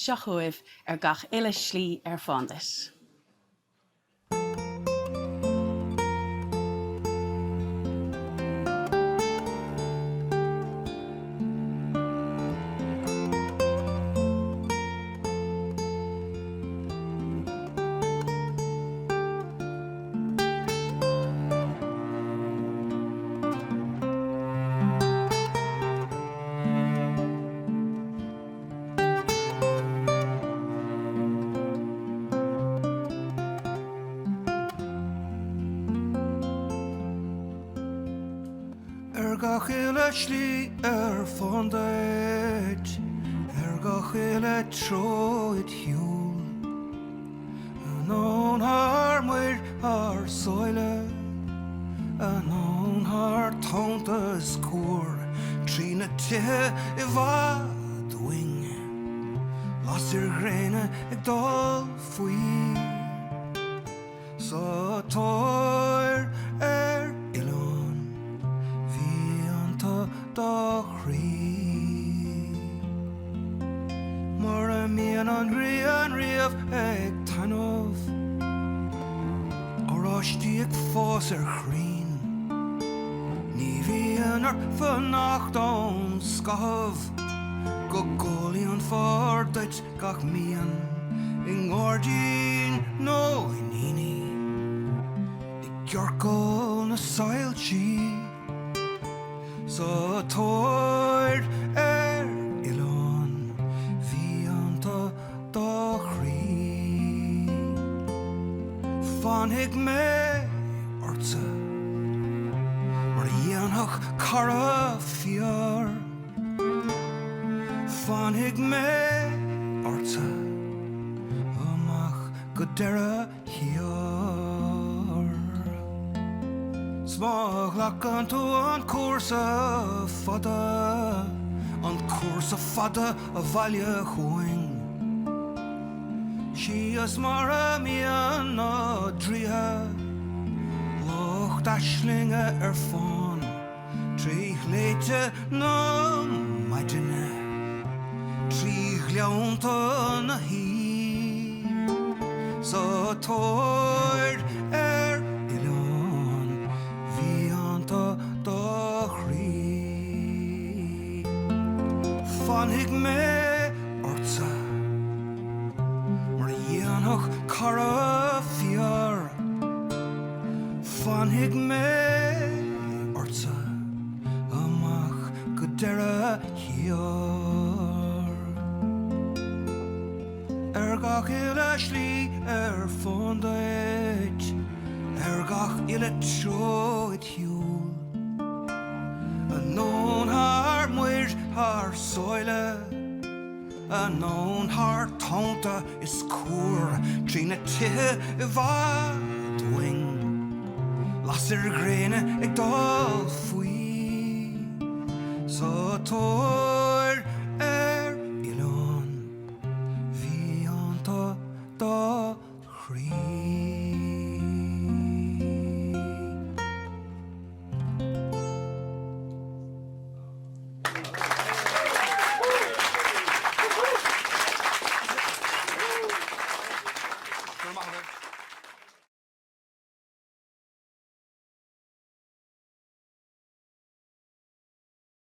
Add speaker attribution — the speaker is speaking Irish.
Speaker 1: seachuibh ar Gach Uile Slí ar Fán Duit.
Speaker 2: Ar Gach Uile Slí ar Fán Duit, Ar Gach Uile Troid Hiúl, an ón haar muir ar soile, an ón haar tónta scór, trína tithe I bhad wing, las gréine ag dul faoi, sa tóir ar Ileán, bhí anta dá chrí. Mar a mian an riamh ag tanmh, árásítí ag fós ar chrín, ní bhíonn ar fanacht ón scamh, go gcólaíonn Fár Duit gach mian, I ngordín nó I níní, I gceorcáil na sailtí, sa tóir ar Ileán, bhí anta dá chrí. Fánigh mé orta, mar dhéanach cara fiar, Fánigh mé orta, amach go deire hiar. Smach leagan tú an cuasa fada, an cuasa fada a bhaile chuing. Sias mar a mian na dríthe, loch daislinge ar fán, trí léite na maidine, trí leonta na hí, sa tóir ar Ileán, bhí anta dá chrí. Fánigh mé orta, mar dhéanach cara fiar, Fánigh mé orta, amach go deire hiar. Ar Gach Uile Slí ar Fán Duit, Ar Gach Uile Troid Hiúl, an ón haar muir ar soile, an ón haar tónta is cúr, trína tithe I bhad wing, las gréine ag dul faoi, sa tóir